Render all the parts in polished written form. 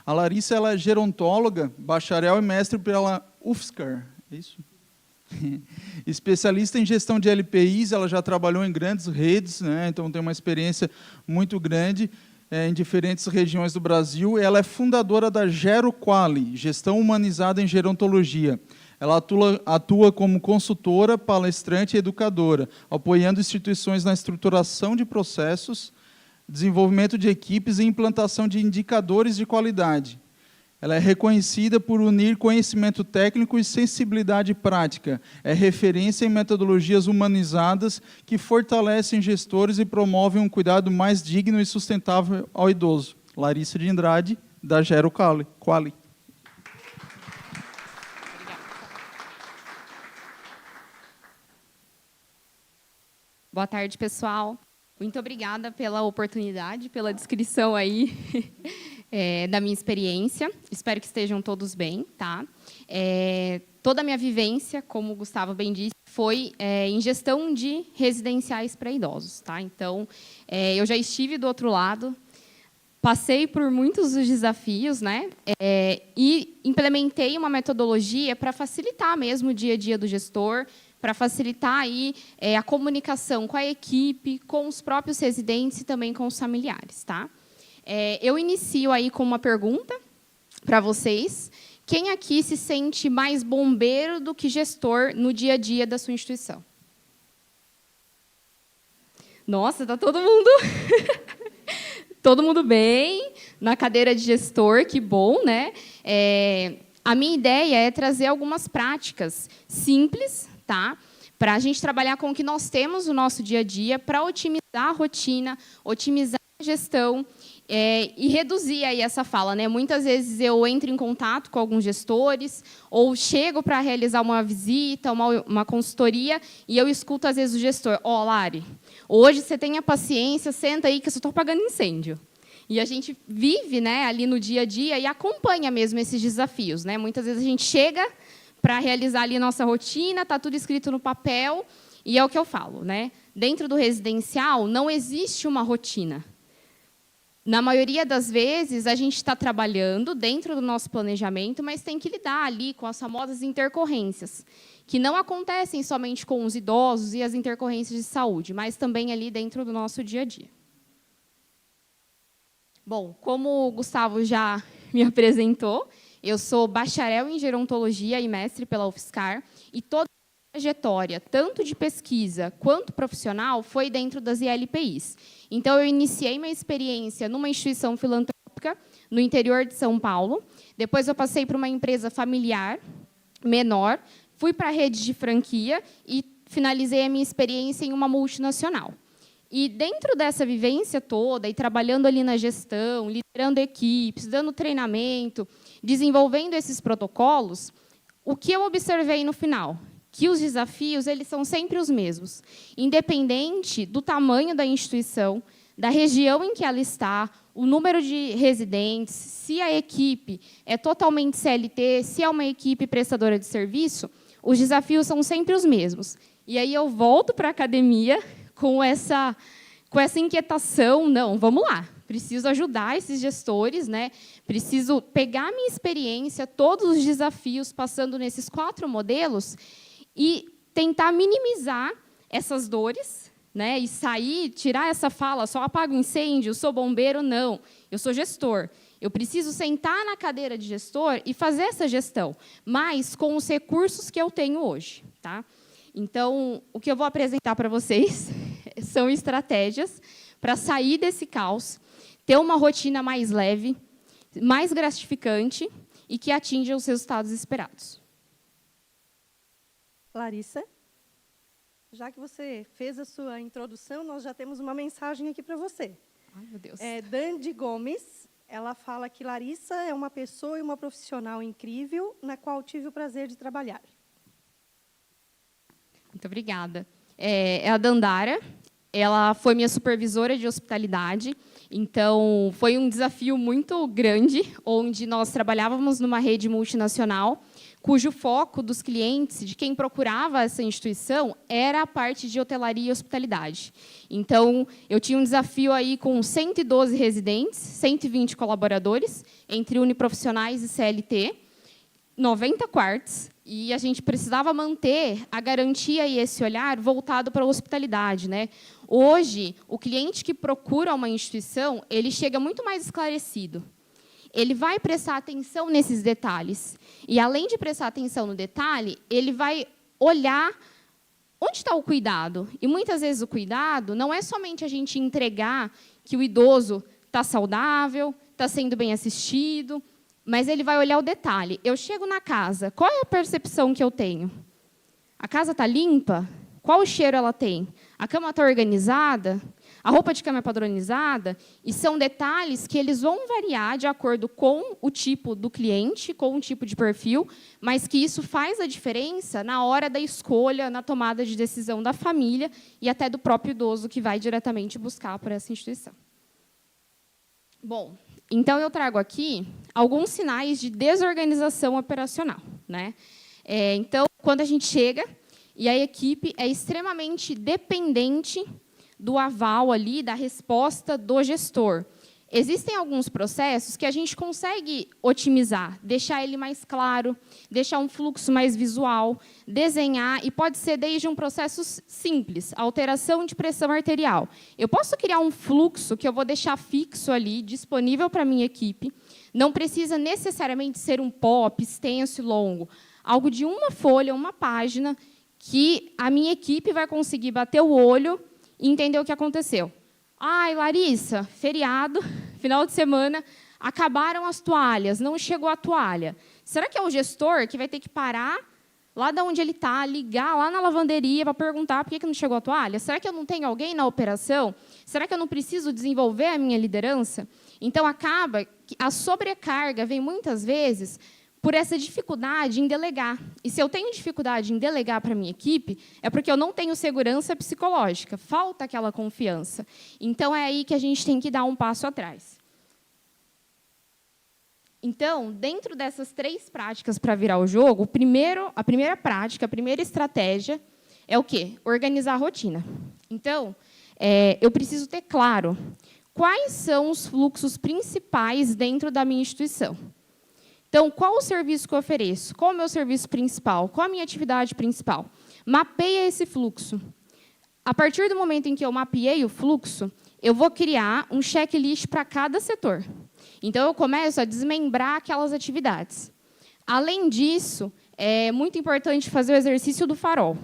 A Larissa ela é gerontóloga, bacharel e mestre pela UFSCar, é isso? Especialista em gestão de LPIs, ela já trabalhou em grandes redes, né? Então tem uma experiência muito grande em diferentes regiões do Brasil. Ela é fundadora da GeroQuali, Gestão Humanizada em Gerontologia. Ela atua como consultora, palestrante e educadora, apoiando instituições na estruturação de processos, desenvolvimento de equipes e implantação de indicadores de qualidade. Ela é reconhecida por unir conhecimento técnico e sensibilidade prática. É referência em metodologias humanizadas que fortalecem gestores e promovem um cuidado mais digno e sustentável ao idoso. Larissa de Andrade, da GeroQuali. Boa tarde, pessoal. Muito obrigada pela oportunidade, pela descrição aí da minha experiência. Espero que estejam todos bem, tá? Toda a minha vivência, como o Gustavo bem disse, foi em gestão de residenciais para idosos, tá? Então, eu já estive do outro lado, passei por muitos dos desafios, né? E implementei uma metodologia para facilitar mesmo o dia a dia do gestor, para facilitar aí, a comunicação com a equipe, com os próprios residentes e também com os familiares, tá? Eu inicio aí com uma pergunta para vocês. Quem aqui se sente mais bombeiro do que gestor no dia a dia da sua instituição? Nossa, está todo mundo... todo mundo bem, na cadeira de gestor, que bom, né? A minha ideia é trazer algumas práticas simples, tá? Para a gente trabalhar com o que nós temos no nosso dia a dia, para otimizar a rotina, otimizar a gestão e reduzir aí essa fala, né? Muitas vezes eu entro em contato com alguns gestores ou chego para realizar uma visita, uma consultoria e eu escuto às vezes o gestor: ó, Lari, hoje você tenha paciência, senta aí que eu só estou apagando incêndio. E a gente vive, né, ali no dia a dia e acompanha mesmo esses desafios, né? Muitas vezes a gente chega para realizar ali nossa rotina, está tudo escrito no papel, e é o que eu falo, né? Dentro do residencial, não existe uma rotina. Na maioria das vezes, a gente está trabalhando dentro do nosso planejamento, mas tem que lidar ali com as famosas intercorrências, que não acontecem somente com os idosos e as intercorrências de saúde, mas também ali dentro do nosso dia a dia. Bom, como o Gustavo já me apresentou, eu sou bacharel em gerontologia e mestre pela UFSCar, e toda a trajetória, tanto de pesquisa quanto profissional, foi dentro das ILPIs. Então, eu iniciei minha experiência numa instituição filantrópica no interior de São Paulo. Depois, eu passei por uma empresa familiar menor, fui para a rede de franquia e finalizei a minha experiência em uma multinacional. E dentro dessa vivência toda, e trabalhando ali na gestão, liderando equipes, dando treinamento, desenvolvendo esses protocolos, o que eu observei no final? Que os desafios eles são sempre os mesmos, independente do tamanho da instituição, da região em que ela está, o número de residentes, se a equipe é totalmente CLT, se é uma equipe prestadora de serviço, os desafios são sempre os mesmos. E aí eu volto para a academia com essa inquietação, não, vamos lá, preciso ajudar esses gestores, né? Preciso pegar a minha experiência, todos os desafios passando nesses 4 modelos e tentar minimizar essas dores, né? E sair, tirar essa fala, só apago incêndio, sou bombeiro, não, eu sou gestor. Eu preciso sentar na cadeira de gestor e fazer essa gestão, mas com os recursos que eu tenho hoje, tá? Então, o que eu vou apresentar para vocês são estratégias para sair desse caos, ter uma rotina mais leve, mais gratificante e que atinja os resultados esperados. Larissa, já que você fez a sua introdução, nós já temos uma mensagem aqui para você. Ai, meu Deus. Dandi Gomes, ela fala que Larissa é uma pessoa e uma profissional incrível, na qual tive o prazer de trabalhar. Muito obrigada. É a Dandara, ela foi minha supervisora de hospitalidade, então foi um desafio muito grande, onde nós trabalhávamos numa rede multinacional, cujo foco dos clientes, de quem procurava essa instituição, era a parte de hotelaria e hospitalidade. Então, eu tinha um desafio aí com 112 residentes, 120 colaboradores, entre uniprofissionais e CLT, 90 quartos, e a gente precisava manter a garantia e esse olhar voltado para a hospitalidade, né? Hoje, o cliente que procura uma instituição, ele chega muito mais esclarecido. Ele vai prestar atenção nesses detalhes. E, além de prestar atenção no detalhe, ele vai olhar onde está o cuidado. E, muitas vezes, o cuidado não é somente a gente entregar que o idoso está saudável, está sendo bem assistido, mas ele vai olhar o detalhe. Eu chego na casa, qual é a percepção que eu tenho? A casa está limpa? Qual o cheiro ela tem? A cama está organizada? A roupa de cama é padronizada? E são detalhes que eles vão variar de acordo com o tipo do cliente, com o tipo de perfil, mas que isso faz a diferença na hora da escolha, na tomada de decisão da família e até do próprio idoso que vai diretamente buscar por essa instituição. Bom, então eu trago aqui alguns sinais de desorganização operacional, né? Então, quando a gente chega e a equipe é extremamente dependente do aval ali, da resposta do gestor. Existem alguns processos que a gente consegue otimizar, deixar ele mais claro, deixar um fluxo mais visual, desenhar, e pode ser desde um processo simples, alteração de pressão arterial. Eu posso criar um fluxo que eu vou deixar fixo ali, disponível para a minha equipe, não precisa necessariamente ser um POP extenso e longo, algo de uma folha, uma página, que a minha equipe vai conseguir bater o olho e entender o que aconteceu. Ai, Larissa, feriado, final de semana, acabaram as toalhas, não chegou a toalha. Será que é o gestor que vai ter que parar lá de onde ele está, ligar lá na lavanderia para perguntar por que não chegou a toalha? Será que eu não tenho alguém na operação? Será que eu não preciso desenvolver a minha liderança? Então, acaba que a sobrecarga vem, muitas vezes, por essa dificuldade em delegar. E se eu tenho dificuldade em delegar para a minha equipe, é porque eu não tenho segurança psicológica, falta aquela confiança. Então, é aí que a gente tem que dar um passo atrás. Então, dentro dessas 3 práticas para virar o jogo, a primeira prática, a primeira estratégia é o quê? Organizar a rotina. Então, eu preciso ter claro quais são os fluxos principais dentro da minha instituição. Então, qual o serviço que eu ofereço? Qual o meu serviço principal? Qual a minha atividade principal? Mapeia esse fluxo. A partir do momento em que eu mapeei o fluxo, eu vou criar um checklist para cada setor. Então, eu começo a desmembrar aquelas atividades. Além disso, é muito importante fazer o exercício do farol.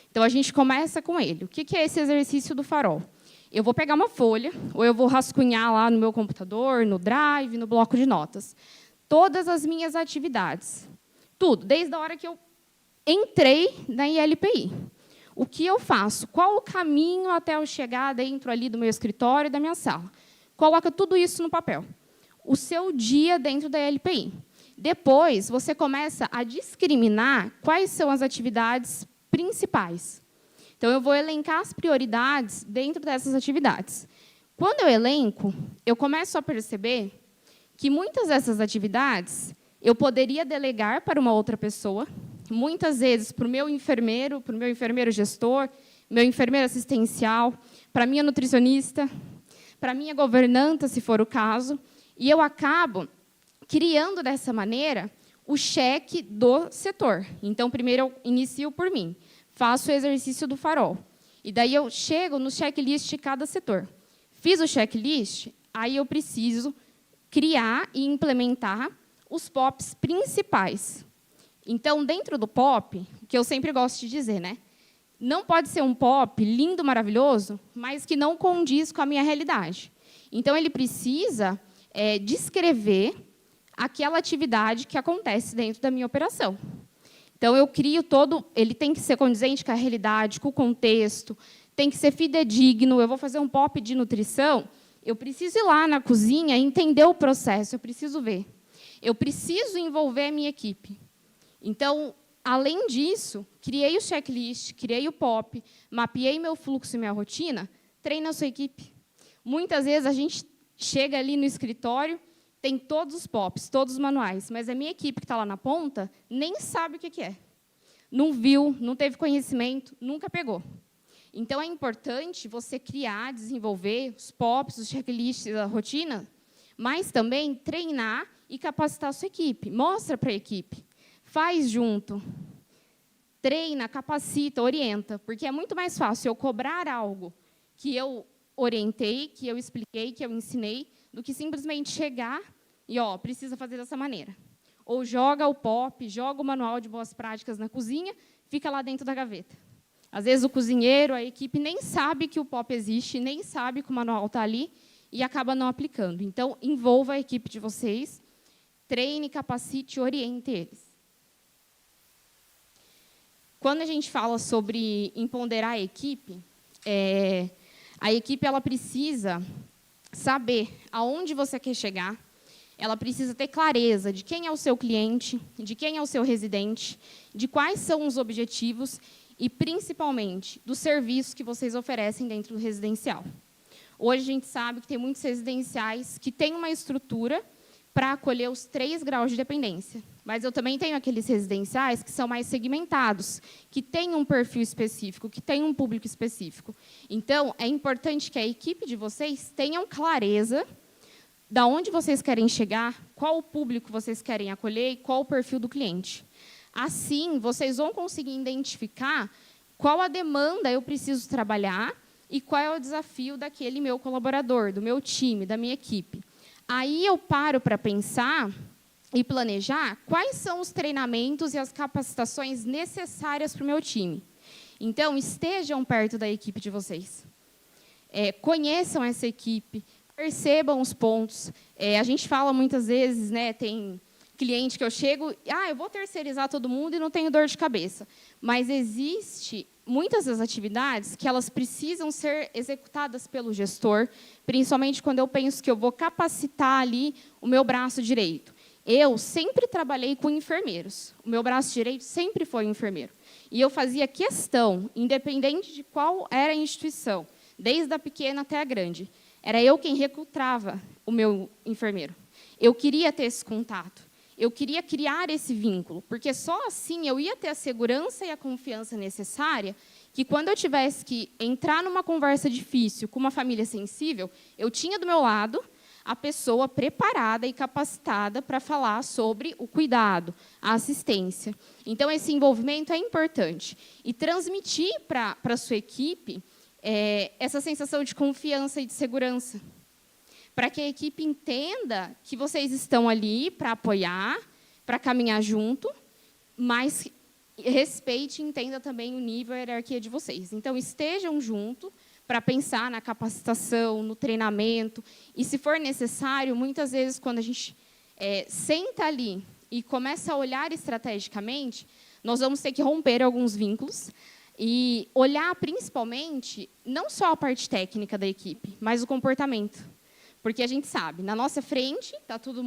Então, a gente começa com ele. O que é esse exercício do farol? Eu vou pegar uma folha, ou eu vou rascunhar lá no meu computador, no Drive, no bloco de notas, todas as minhas atividades. Tudo, desde a hora que eu entrei na ILPI. O que eu faço? Qual o caminho até eu chegar dentro ali do meu escritório e da minha sala? Coloca tudo isso no papel. O seu dia dentro da ILPI. Depois, você começa a discriminar quais são as atividades principais. Então, eu vou elencar as prioridades dentro dessas atividades. Quando eu elenco, eu começo a perceber que muitas dessas atividades eu poderia delegar para uma outra pessoa, muitas vezes para o meu enfermeiro gestor, meu enfermeiro assistencial, para a minha nutricionista, para a minha governanta, se for o caso, e eu acabo criando, dessa maneira, o cheque do setor. Então, primeiro eu inicio por mim, faço o exercício do farol, e daí eu chego no checklist de cada setor. Fiz o checklist, aí eu preciso criar e implementar os POPs principais. Então, dentro do POP, que eu sempre gosto de dizer, né? Não pode ser um POP lindo, maravilhoso, mas que não condiz com a minha realidade. Então, ele precisa descrever aquela atividade que acontece dentro da minha operação. Então, eu crio ele tem que ser condizente com a realidade, com o contexto, tem que ser fidedigno. Eu vou fazer um POP de nutrição, eu preciso ir lá na cozinha e entender o processo, eu preciso ver. Eu preciso envolver a minha equipe. Então, além disso, criei o checklist, criei o POP, mapeei meu fluxo e minha rotina, treina a sua equipe. Muitas vezes, a gente chega ali no escritório tem todos os POPs, todos os manuais, mas a minha equipe que está lá na ponta nem sabe o que é. Não viu, não teve conhecimento, nunca pegou. Então, é importante você criar, desenvolver os POPs, os checklists, a rotina, mas também treinar e capacitar a sua equipe. Mostra para a equipe, faz junto, treina, capacita, orienta, porque é muito mais fácil eu cobrar algo que eu orientei, que eu expliquei, que eu ensinei, do que simplesmente chegar e, precisa fazer dessa maneira. Ou joga o POP, joga o manual de boas práticas na cozinha, fica lá dentro da gaveta. Às vezes, o cozinheiro, a equipe, nem sabe que o POP existe, nem sabe que o manual está ali e acaba não aplicando. Então, envolva a equipe de vocês, treine, capacite e oriente eles. Quando a gente fala sobre empoderar a equipe ela precisa saber aonde você quer chegar, ela precisa ter clareza de quem é o seu cliente, de quem é o seu residente, de quais são os objetivos e, principalmente, do serviço que vocês oferecem dentro do residencial. Hoje, a gente sabe que tem muitos residenciais que têm uma estrutura para acolher os 3 graus de dependência. Mas eu também tenho aqueles residenciais que são mais segmentados, que têm um perfil específico, que têm um público específico. Então, é importante que a equipe de vocês tenham clareza de onde vocês querem chegar, qual o público vocês querem acolher e qual o perfil do cliente. Assim, vocês vão conseguir identificar qual a demanda eu preciso trabalhar e qual é o desafio daquele meu colaborador, do meu time, da minha equipe. Aí eu paro para pensar e planejar quais são os treinamentos e as capacitações necessárias para o meu time. Então, estejam perto da equipe de vocês. Conheçam essa equipe, percebam os pontos. A gente fala muitas vezes, tem cliente que eu chego, eu vou terceirizar todo mundo e não tenho dor de cabeça. Mas existe muitas das atividades que elas precisam ser executadas pelo gestor, principalmente quando eu penso que eu vou capacitar ali o meu braço direito. Eu sempre trabalhei com enfermeiros. O meu braço direito sempre foi enfermeiro. E eu fazia questão, independente de qual era a instituição, desde a pequena até a grande, era eu quem recrutava o meu enfermeiro. Eu queria ter esse contato. Eu queria criar esse vínculo, porque só assim eu ia ter a segurança e a confiança necessária que, quando eu tivesse que entrar numa conversa difícil com uma família sensível, eu tinha do meu lado a pessoa preparada e capacitada para falar sobre o cuidado, a assistência. Então, esse envolvimento é importante. E transmitir para a sua equipe essa sensação de confiança e de segurança, para que a equipe entenda que vocês estão ali para apoiar, para caminhar junto, mas respeite e entenda também o nível e a hierarquia de vocês. Então, estejam juntos para pensar na capacitação, no treinamento. E, se for necessário, muitas vezes, quando a gente senta ali e começa a olhar estrategicamente, nós vamos ter que romper alguns vínculos e olhar, principalmente, não só a parte técnica da equipe, mas o comportamento. Porque a gente sabe, na nossa frente está tudo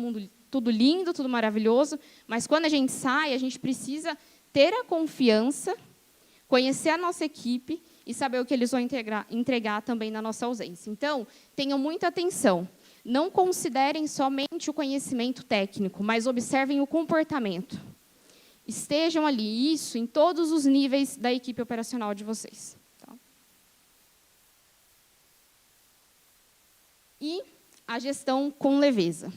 lindo, tudo maravilhoso, mas quando a gente sai, a gente precisa ter a confiança, conhecer a nossa equipe e saber o que eles vão entregar também na nossa ausência. Então, tenham muita atenção. Não considerem somente o conhecimento técnico, mas observem o comportamento. Estejam ali, isso, em todos os níveis da equipe operacional de vocês. Tá? E a gestão com leveza.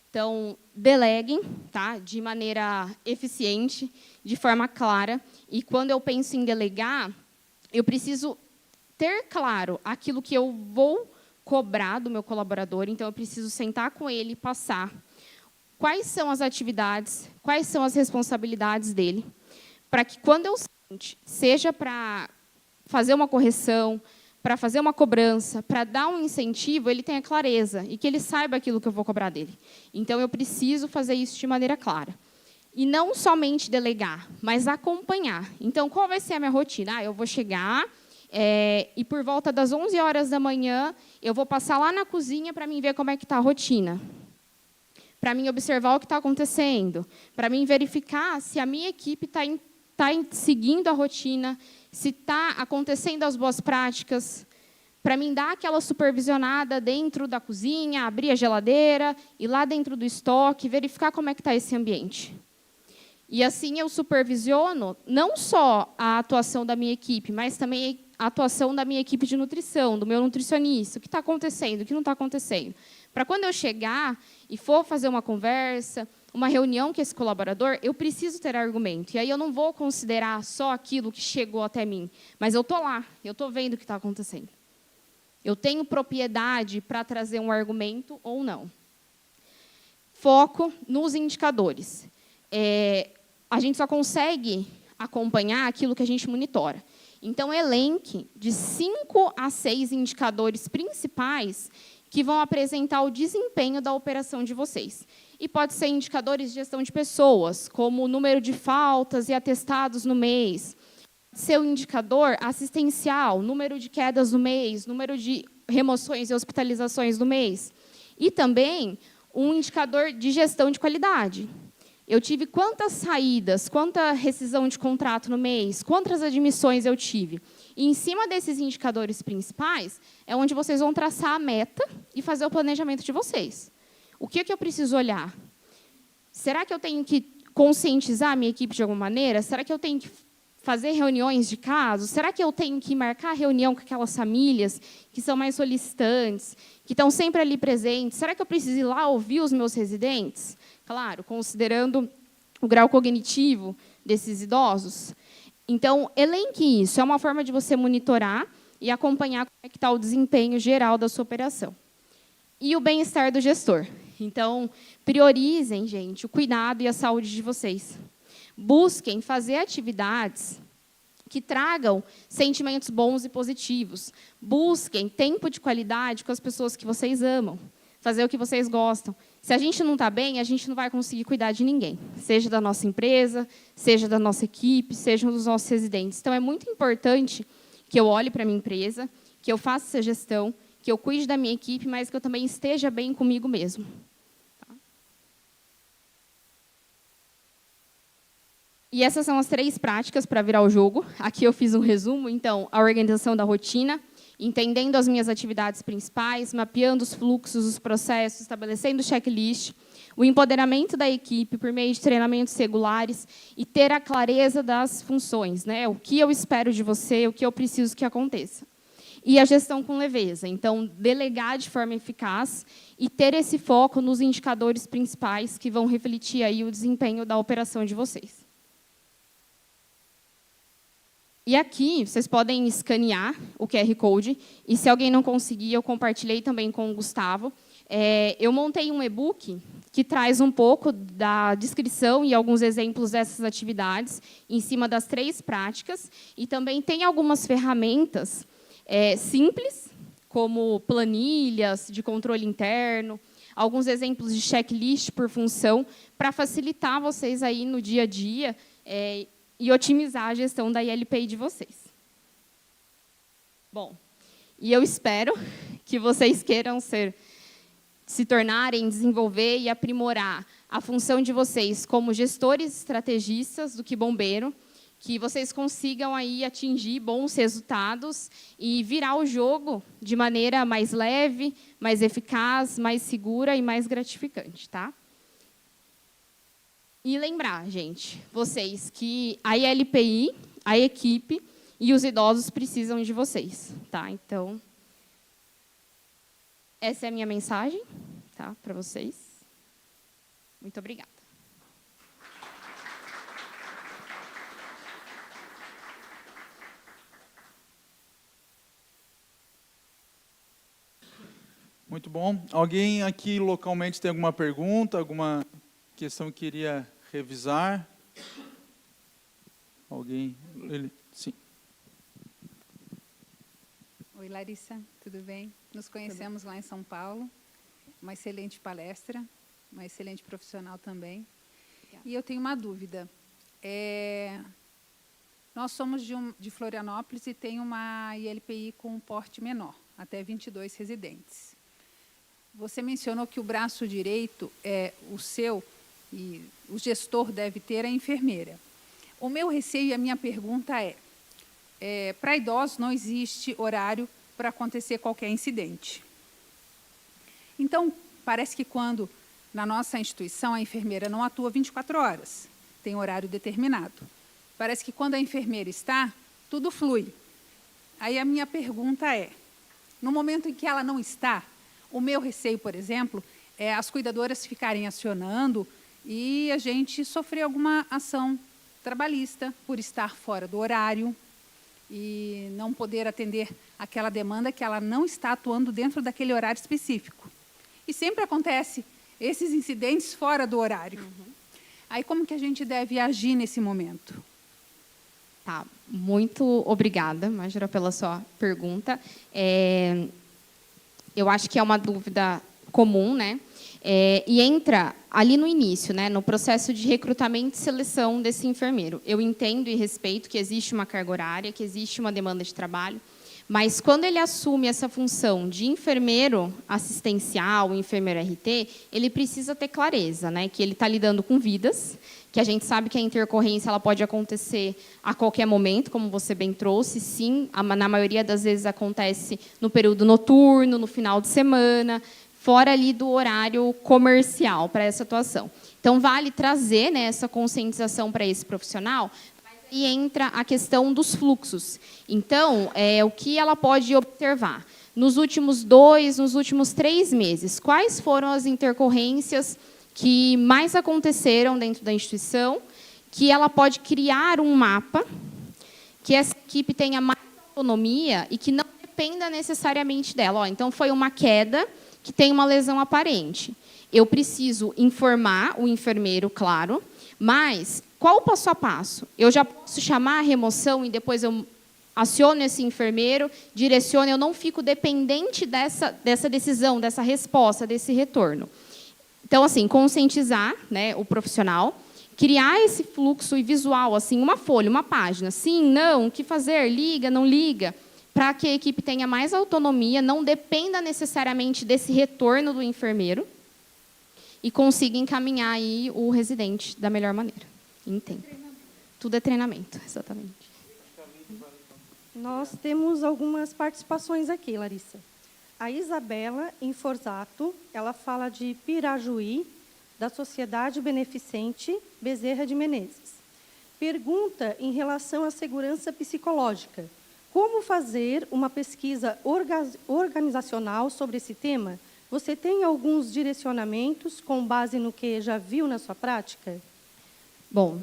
Então, deleguem, tá? De maneira eficiente, de forma clara. E, quando eu penso em delegar, eu preciso ter claro aquilo que eu vou cobrar do meu colaborador. Então, eu preciso sentar com ele e passar quais são as atividades, quais são as responsabilidades dele, para que, quando eu sente, seja para fazer uma correção, para fazer uma cobrança, para dar um incentivo, ele tenha clareza e que ele saiba aquilo que eu vou cobrar dele. Então, eu preciso fazer isso de maneira clara. E não somente delegar, mas acompanhar. Então, qual vai ser a minha rotina? Eu vou chegar e, por volta das 11 horas da manhã, eu vou passar lá na cozinha para mim ver como é que está a rotina, para mim observar o que está acontecendo, para mim verificar se a minha equipe está seguindo a rotina, se está acontecendo as boas práticas, para mim dar aquela supervisionada dentro da cozinha, abrir a geladeira, ir lá dentro do estoque, verificar como é que está esse ambiente. E assim eu supervisiono não só a atuação da minha equipe, mas também a atuação da minha equipe de nutrição, do meu nutricionista, o que está acontecendo, o que não está acontecendo. Para quando eu chegar e for fazer uma conversa, uma reunião com esse colaborador, eu preciso ter argumento. E aí eu não vou considerar só aquilo que chegou até mim, mas eu estou lá, eu estou vendo o que está acontecendo. Eu tenho propriedade para trazer um argumento ou não. Foco nos indicadores. A gente só consegue acompanhar aquilo que a gente monitora. Então, elenque de 5 a 6 indicadores principais que vão apresentar o desempenho da operação de vocês. E pode ser indicadores de gestão de pessoas, como o número de faltas e atestados no mês. Seu indicador assistencial, número de quedas no mês, número de remoções e hospitalizações no mês. E também um indicador de gestão de qualidade. Eu tive quantas saídas, quanta rescisão de contrato no mês, quantas admissões eu tive. E, em cima desses indicadores principais, é onde vocês vão traçar a meta e fazer o planejamento de vocês. O que eu preciso olhar? Será que eu tenho que conscientizar a minha equipe de alguma maneira? Será que eu tenho que fazer reuniões de casos? Será que eu tenho que marcar reunião com aquelas famílias que são mais solicitantes, que estão sempre ali presentes? Será que eu preciso ir lá ouvir os meus residentes? Claro, considerando o grau cognitivo desses idosos. Então, elenque isso. É uma forma de você monitorar e acompanhar como é que está o desempenho geral da sua operação. E o bem-estar do gestor. Então, priorizem, gente, o cuidado e a saúde de vocês. Busquem fazer atividades que tragam sentimentos bons e positivos. Busquem tempo de qualidade com as pessoas que vocês amam. Fazer o que vocês gostam. Se a gente não está bem, a gente não vai conseguir cuidar de ninguém. Seja da nossa empresa, seja da nossa equipe, sejam dos nossos residentes. Então, é muito importante que eu olhe para a minha empresa, que eu faça essa gestão, que eu cuide da minha equipe, mas que eu também esteja bem comigo mesmo. E essas são as 3 práticas para virar o jogo. Aqui eu fiz um resumo. Então, a organização da rotina, entendendo as minhas atividades principais, mapeando os fluxos, os processos, estabelecendo o checklist, o empoderamento da equipe por meio de treinamentos regulares e ter a clareza das funções, né? O que eu espero de você, o que eu preciso que aconteça. E a gestão com leveza. Então, delegar de forma eficaz e ter esse foco nos indicadores principais que vão refletir aí o desempenho da operação de vocês. E aqui, vocês podem escanear o QR Code, e se alguém não conseguir, eu compartilhei também com o Gustavo. Eu montei um e-book que traz um pouco da descrição e alguns exemplos dessas atividades, em cima das 3 práticas, e também tem algumas ferramentas simples, como planilhas de controle interno, alguns exemplos de checklist por função, para facilitar vocês aí no dia a dia, e otimizar a gestão da ILPI de vocês. Bom, e eu espero que vocês queiram se tornarem, desenvolver e aprimorar a função de vocês como gestores estrategistas do que bombeiro, que vocês consigam aí atingir bons resultados e virar o jogo de maneira mais leve, mais eficaz, mais segura e mais gratificante, tá? E lembrar, gente, vocês, que a ILPI, a equipe e os idosos precisam de vocês, tá? Então, essa é a minha mensagem, tá, para vocês. Muito obrigada. Muito bom. Alguém aqui localmente tem alguma pergunta, alguma questão que queria revisar? Alguém? Sim. Oi, Larissa, tudo bem? Nos conhecemos lá em São Paulo. Uma excelente palestra, uma excelente profissional também. Obrigada. E eu tenho uma dúvida. Nós somos de Florianópolis e tem uma ILPI com um porte menor, até 22 residentes. Você mencionou que o braço direito é o seu, e o gestor deve ter a enfermeira. O meu receio e a minha pergunta para idosos não existe horário para acontecer qualquer incidente. Então, parece que quando, na nossa instituição, a enfermeira não atua 24 horas, tem horário determinado. Parece que quando a enfermeira está, tudo flui. Aí a minha pergunta é, no momento em que ela não está, o meu receio, por exemplo, é as cuidadoras ficarem acionando e a gente sofrer alguma ação trabalhista por estar fora do horário e não poder atender aquela demanda que ela não está atuando dentro daquele horário específico. E sempre acontece esses incidentes fora do horário. Aí como que a gente deve agir nesse momento? Tá, muito obrigada, Majora, pela sua pergunta. Eu acho que é uma dúvida comum, né? E entra ali no início, né, no processo de recrutamento e seleção desse enfermeiro. Eu entendo e respeito que existe uma carga horária, que existe uma demanda de trabalho, mas quando ele assume essa função de enfermeiro assistencial, enfermeiro RT, ele precisa ter clareza, né, que ele está lidando com vidas, que a gente sabe que a intercorrência ela pode acontecer a qualquer momento, como você bem trouxe, sim, na maioria das vezes acontece no período noturno, no final de semana, fora ali do horário comercial para essa atuação. Então, vale trazer, né, essa conscientização para esse profissional, e entra a questão dos fluxos. Então, o que ela pode observar? Nos últimos 2, nos últimos 3 meses, quais foram as intercorrências que mais aconteceram dentro da instituição, que ela pode criar um mapa, que essa equipe tenha mais autonomia e que não dependa necessariamente dela. Então, foi uma queda que tem uma lesão aparente. Eu preciso informar o enfermeiro, claro, mas qual o passo a passo? Eu já posso chamar a remoção e depois eu aciono esse enfermeiro, direciono, eu não fico dependente dessa decisão, dessa resposta, desse retorno. Então, assim, conscientizar, né, o profissional, criar esse fluxo visual, assim, uma folha, uma página, sim, não, o que fazer, liga, não liga, para que a equipe tenha mais autonomia, não dependa necessariamente desse retorno do enfermeiro e consiga encaminhar aí o residente da melhor maneira, em tempo. Tudo é treinamento, exatamente. Nós temos algumas participações aqui, Larissa. A Isabela Inforzato, ela fala de Pirajuí, da Sociedade Beneficente Bezerra de Menezes. Pergunta em relação à segurança psicológica. Como fazer uma pesquisa organizacional sobre esse tema? Você tem alguns direcionamentos com base no que já viu na sua prática? Bom,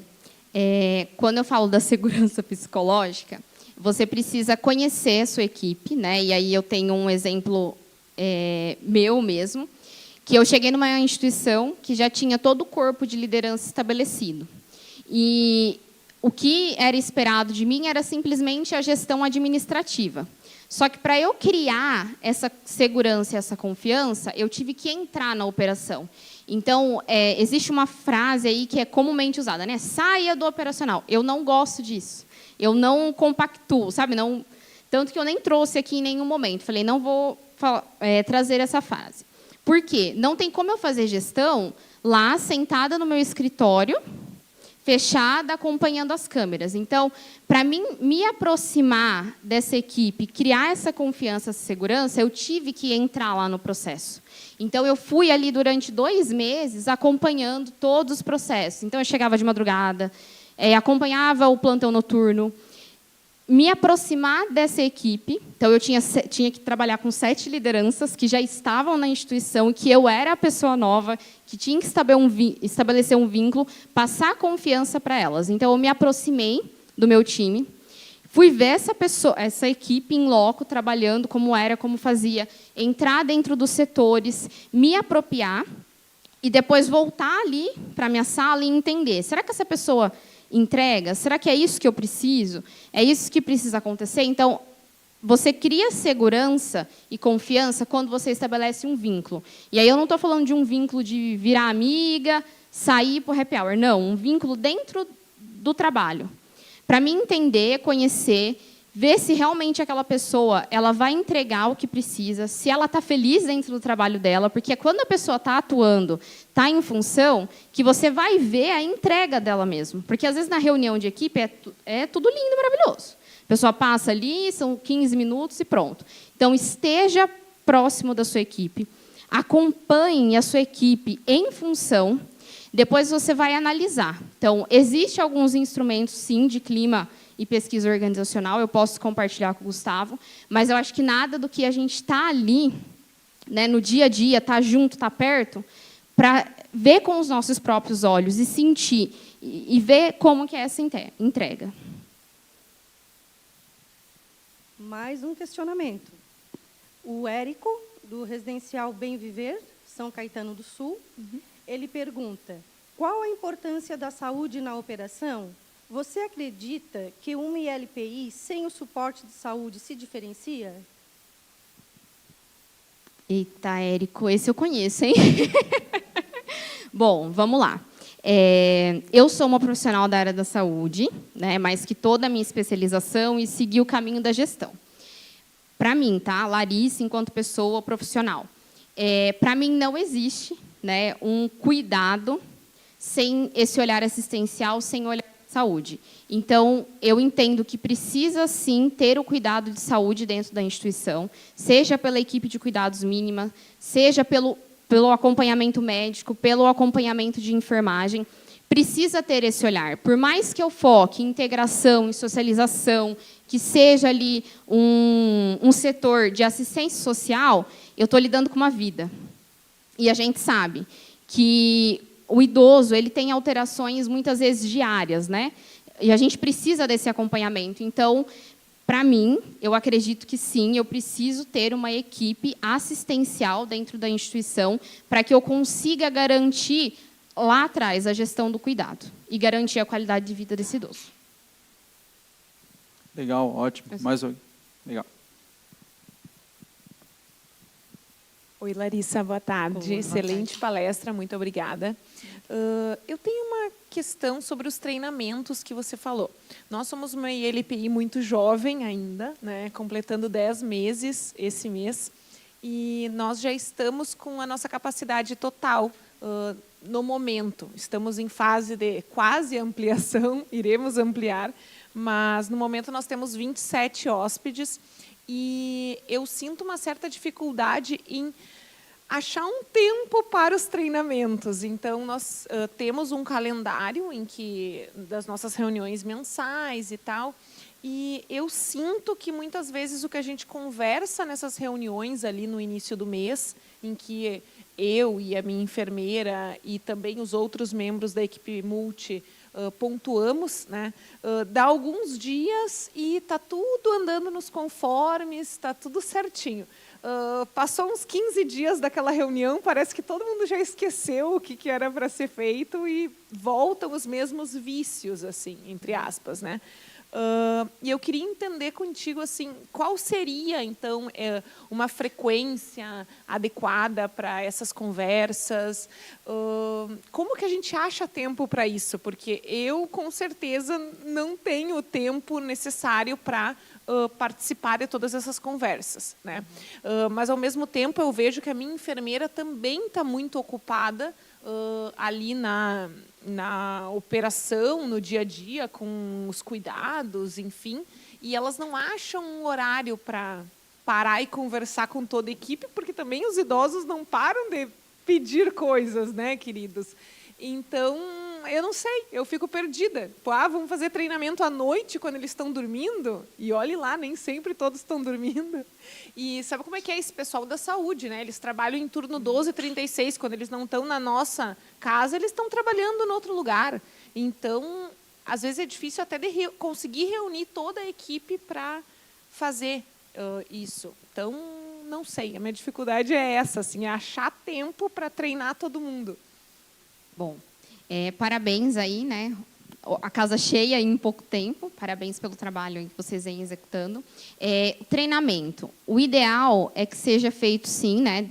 quando eu falo da segurança psicológica, você precisa conhecer a sua equipe, né? E aí eu tenho um exemplo meu mesmo, que eu cheguei numa instituição que já tinha todo o corpo de liderança estabelecido. E o que era esperado de mim era simplesmente a gestão administrativa. Só que, para eu criar essa segurança e essa confiança, eu tive que entrar na operação. Então, existe uma frase aí que é comumente usada, né? Saia do operacional. Eu não gosto disso. Eu não compactuo, sabe? Não, tanto que eu nem trouxe aqui em nenhum momento. Falei, não vou trazer essa frase. Por quê? Não tem como eu fazer gestão lá, sentada no meu escritório, fechada, acompanhando as câmeras. Então, para mim me aproximar dessa equipe, criar essa confiança, essa segurança, eu tive que entrar lá no processo. Então, eu fui ali durante 2 meses acompanhando todos os processos. Então, eu chegava de madrugada, acompanhava o plantão noturno, me aproximar dessa equipe. Então, eu tinha que trabalhar com 7 lideranças que já estavam na instituição, e que eu era a pessoa nova, que tinha que estabelecer um vínculo, passar confiança para elas. Então, eu me aproximei do meu time, fui ver essa equipe em loco, trabalhando como era, como fazia, entrar dentro dos setores, me apropriar, e depois voltar ali para a minha sala e entender, será que essa pessoa entrega? Será que é isso que eu preciso? É isso que precisa acontecer? Então, você cria segurança e confiança quando você estabelece um vínculo. E aí eu não estou falando de um vínculo de virar amiga, sair para o happy hour. Não, um vínculo dentro do trabalho. Para mim entender, conhecer, ver se realmente aquela pessoa ela vai entregar o que precisa, se ela está feliz dentro do trabalho dela, porque é quando a pessoa está atuando, está em função, que você vai ver a entrega dela mesmo. Porque, às vezes, na reunião de equipe, é tudo lindo, maravilhoso. A pessoa passa ali, são 15 minutos e pronto. Então, esteja próximo da sua equipe, acompanhe a sua equipe em função, depois você vai analisar. Então, existem alguns instrumentos, sim, de clima e pesquisa organizacional, eu posso compartilhar com o Gustavo, mas eu acho que nada do que a gente está ali, né, no dia a dia, está junto, está perto, para ver com os nossos próprios olhos e sentir, e ver como que é essa entrega. Mais um questionamento. O Érico, do Residencial Bem Viver, São Caetano do Sul, ele pergunta: qual a importância da saúde na operação? Você acredita que uma ILPI sem o suporte de saúde se diferencia? Eita, Érico, esse eu conheço, hein? Bom, vamos lá. Eu sou uma profissional da área da saúde, né, mas que toda a minha especialização e segui o caminho da gestão. Para mim, tá? Larissa, enquanto pessoa profissional, para mim não existe, né, um cuidado sem esse olhar assistencial, sem olhar de saúde. Então, eu entendo que precisa, sim, ter o cuidado de saúde dentro da instituição, seja pela equipe de cuidados mínima, seja pelo acompanhamento médico, pelo acompanhamento de enfermagem. Precisa ter esse olhar. Por mais que eu foque em integração, em socialização, que seja ali um setor de assistência social, eu estou lidando com uma vida. E a gente sabe que o idoso ele tem alterações, muitas vezes, diárias, né? E a gente precisa desse acompanhamento. Então, para mim, eu acredito que sim, eu preciso ter uma equipe assistencial dentro da instituição para que eu consiga garantir lá atrás a gestão do cuidado e garantir a qualidade de vida desse idoso. Legal, ótimo. Mais um. Legal. Oi, Larissa, boa tarde. Boa Excelente tarde. palestra, muito obrigada. Eu tenho uma questão sobre os treinamentos que você falou. Nós somos uma ILPI muito jovem ainda, né, completando 10 meses esse mês, e nós já estamos com a nossa capacidade total no momento. Estamos em fase de quase ampliação, iremos ampliar, mas no momento nós temos 27 hóspedes, e eu sinto uma certa dificuldade em achar um tempo para os treinamentos. Então, nós temos um calendário das nossas reuniões mensais e tal, e eu sinto que, muitas vezes, o que a gente conversa nessas reuniões ali no início do mês, em que eu e a minha enfermeira e também os outros membros da equipe multi pontuamos, né, dá alguns dias e está tudo andando nos conformes, está tudo certinho. Passou uns 15 dias daquela reunião, parece que todo mundo já esqueceu o que era para ser feito e voltam os mesmos vícios, assim, entre aspas, né? E eu queria entender contigo, assim, qual seria, então, uma frequência adequada para essas conversas? Como que a gente acha tempo para isso? Porque eu, com certeza, não tenho o tempo necessário para participar de todas essas conversas, né? Mas, ao mesmo tempo, eu vejo que a minha enfermeira também está muito ocupada ali na operação, no dia a dia, com os cuidados, enfim, e elas não acham um horário para parar e conversar com toda a equipe, porque também os idosos não param de pedir coisas, né, queridos? Então, eu não sei, eu fico perdida. Vamos fazer treinamento à noite, quando eles estão dormindo? E olhe lá, nem sempre todos estão dormindo. E sabe como é que é esse pessoal da saúde, né? Eles trabalham em turno 12h36, quando eles não estão na nossa casa, eles estão trabalhando em outro lugar. Então, às vezes é difícil até de conseguir reunir toda a equipe para fazer isso. Então, não sei, a minha dificuldade é essa, assim, é achar tempo para treinar todo mundo. Bom, parabéns aí, né? A casa cheia em pouco tempo. Parabéns pelo trabalho que vocês vêm executando. Treinamento. O ideal é que seja feito, sim, né?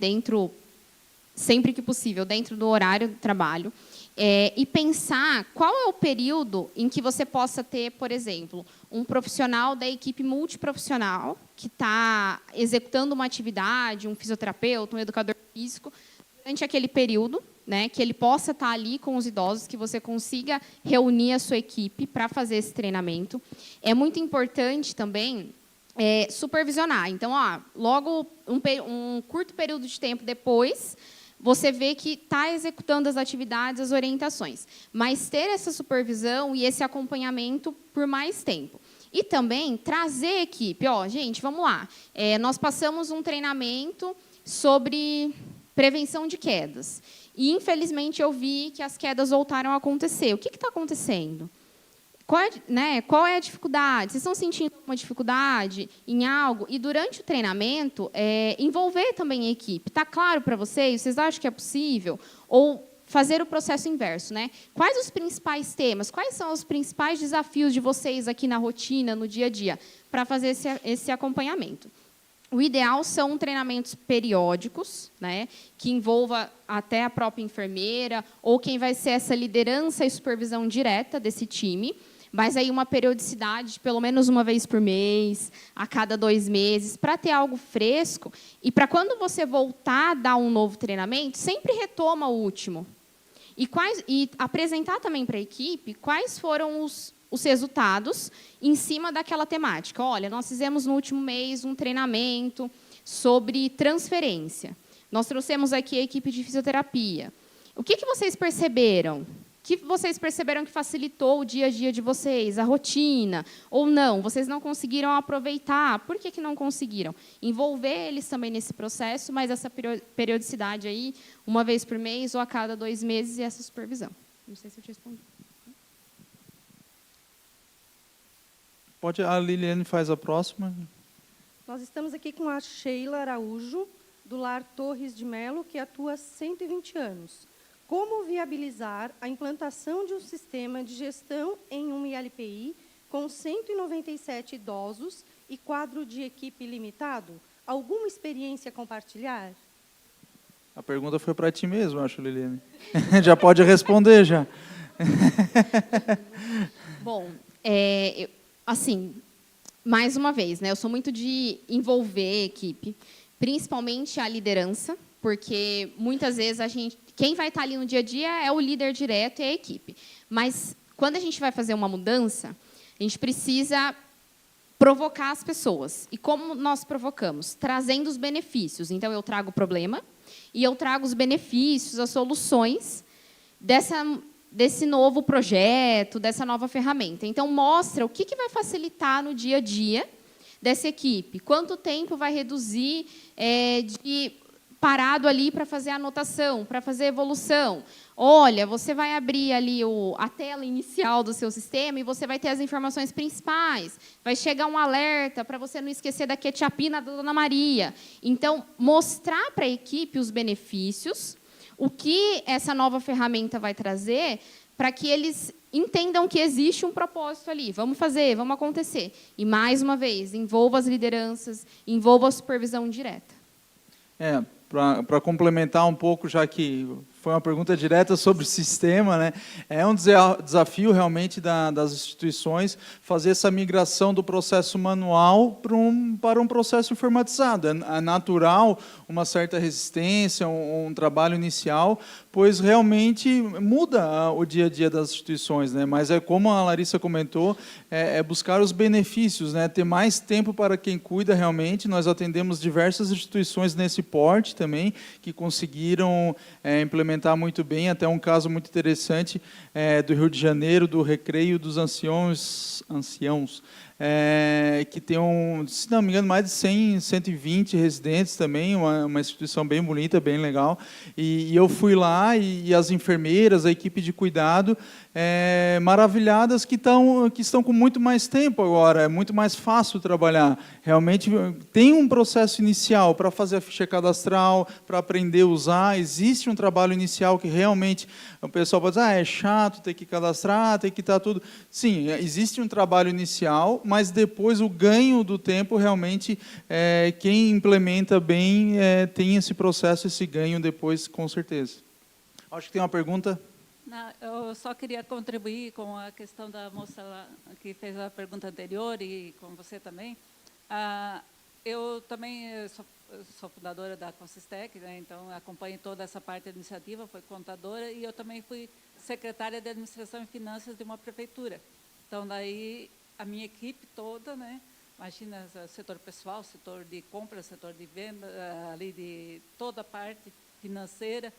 Sempre que possível, dentro do horário do trabalho. E pensar qual é o período em que você possa ter, por exemplo, um profissional da equipe multiprofissional que está executando uma atividade, um fisioterapeuta, um educador físico, durante aquele período, né, que ele possa estar ali com os idosos, que você consiga reunir a sua equipe para fazer esse treinamento. É muito importante também supervisionar. Então, logo um curto período de tempo depois, você vê que está executando as atividades, as orientações. Mas ter essa supervisão e esse acompanhamento por mais tempo. E também trazer a equipe. Gente, vamos lá. Nós passamos um treinamento sobre prevenção de quedas. E, infelizmente, eu vi que as quedas voltaram a acontecer. O que está acontecendo? Qual é a dificuldade? Vocês estão sentindo uma dificuldade em algo? E, durante o treinamento, envolver também a equipe. Está claro para vocês? Vocês acham que é possível? Ou fazer o processo inverso, né? Quais os principais temas? Quais são os principais desafios de vocês aqui na rotina, no dia a dia, para fazer esse acompanhamento? O ideal são treinamentos periódicos, né, que envolva até a própria enfermeira ou quem vai ser essa liderança e supervisão direta desse time, mas aí uma periodicidade de pelo menos uma vez por mês, a cada 2 meses, para ter algo fresco e para quando você voltar a dar um novo treinamento, sempre retoma o último. E apresentar também para a equipe quais foram os resultados em cima daquela temática. Olha, nós fizemos no último mês um treinamento sobre transferência. Nós trouxemos aqui a equipe de fisioterapia. O que vocês perceberam? O que vocês perceberam que facilitou o dia a dia de vocês, a rotina? Ou não? Vocês não conseguiram aproveitar? Por que não conseguiram? Envolver eles também nesse processo, mas essa periodicidade aí, uma vez por mês ou a cada 2 meses, e essa supervisão. Não sei se eu te respondi. A Liliane faz a próxima. Nós estamos aqui com a Sheila Araújo, do Lar Torres de Melo, que atua há 120 anos. Como viabilizar a implantação de um sistema de gestão em um ILPI com 197 idosos e quadro de equipe limitado? Alguma experiência a compartilhar? A pergunta foi para ti mesmo, acho, Liliane. Já pode responder, já. Bom, assim, mais uma vez, né, eu sou muito de envolver a equipe, principalmente a liderança, porque muitas vezes quem vai estar ali no dia a dia é o líder direto e a equipe. Mas quando a gente vai fazer uma mudança, a gente precisa provocar as pessoas. E como nós provocamos? Trazendo os benefícios. Então, eu trago o problema e eu trago os benefícios, as soluções desse novo projeto, dessa nova ferramenta. Então, mostra o que vai facilitar no dia a dia dessa equipe. Quanto tempo vai reduzir de parado ali para fazer a anotação, para fazer a evolução. Olha, você vai abrir ali a tela inicial do seu sistema e você vai ter as informações principais. Vai chegar um alerta para você não esquecer da ketchupina da Dona Maria. Então, mostrar para a equipe os benefícios, o que essa nova ferramenta vai trazer, para que eles entendam que existe um propósito ali. Vamos fazer, vamos acontecer. E, mais uma vez, envolva as lideranças, envolva a supervisão direta. Para complementar um pouco, já que foi uma pergunta direta sobre o sistema, né? É um desafio realmente das instituições fazer essa migração do processo manual para um processo informatizado. É natural uma certa resistência, um trabalho inicial, pois realmente muda o dia a dia das instituições, né? Mas como a Larissa comentou, buscar os benefícios, né? Ter mais tempo para quem cuida realmente. Nós atendemos diversas instituições nesse porte também, que conseguiram implementar muito bem, até um caso muito interessante do Rio de Janeiro, do Recreio dos Anciãos, que tem, se não me engano, mais de 120 residentes também, uma instituição bem bonita, bem legal. E eu fui lá e as enfermeiras, a equipe de cuidado, maravilhadas que estão com muito mais tempo agora, é muito mais fácil trabalhar. Realmente tem um processo inicial para fazer a ficha cadastral, para aprender a usar, existe um trabalho inicial que realmente o pessoal pode dizer, é chato ter que cadastrar, tem que estar tudo... Sim, existe um trabalho inicial, mas depois o ganho do tempo realmente, quem implementa bem tem esse processo, esse ganho depois, com certeza. Acho que tem uma pergunta. Não, eu só queria contribuir com a questão da moça lá, que fez a pergunta anterior e com você também. Eu também eu sou fundadora da Consistec, né, então acompanhei toda essa parte administrativa, fui contadora e eu também fui secretária de Administração e Finanças de uma prefeitura. Então, daí, a minha equipe toda, né, imagina, setor pessoal, setor de compra, setor de venda, ali de toda a parte financeira.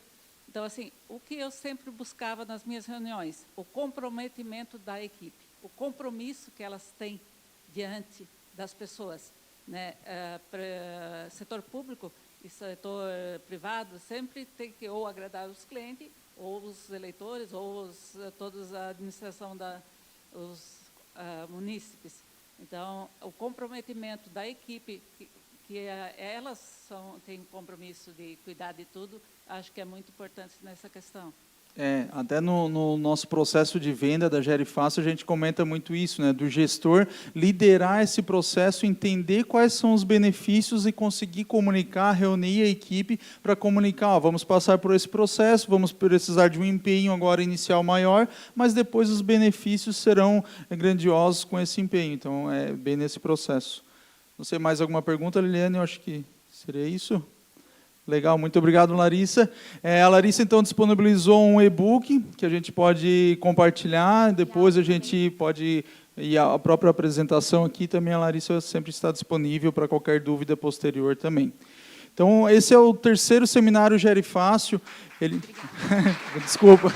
Então, assim, o que eu sempre buscava nas minhas reuniões? O comprometimento da equipe, o compromisso que elas têm diante das pessoas, né? Para setor público e setor privado sempre tem que ou agradar os clientes, ou os eleitores, ou toda a administração os munícipes. Então, o comprometimento da equipe, que elas têm compromisso de cuidar de tudo, acho que é muito importante nessa questão. Até no nosso processo de venda da Gerifácil, a gente comenta muito isso, né, do gestor liderar esse processo, entender quais são os benefícios e conseguir comunicar, reunir a equipe para comunicar, vamos passar por esse processo, vamos precisar de um empenho agora inicial maior, mas depois os benefícios serão grandiosos com esse empenho. Então, é bem nesse processo. Não sei, mais alguma pergunta, Liliane? Eu acho que seria isso. Legal, muito obrigado, Larissa. A Larissa, então, disponibilizou um e-book que a gente pode compartilhar, depois a gente pode... E a própria apresentação aqui também, a Larissa sempre está disponível para qualquer dúvida posterior também. Então, esse é o terceiro seminário Gerifácil. Desculpa.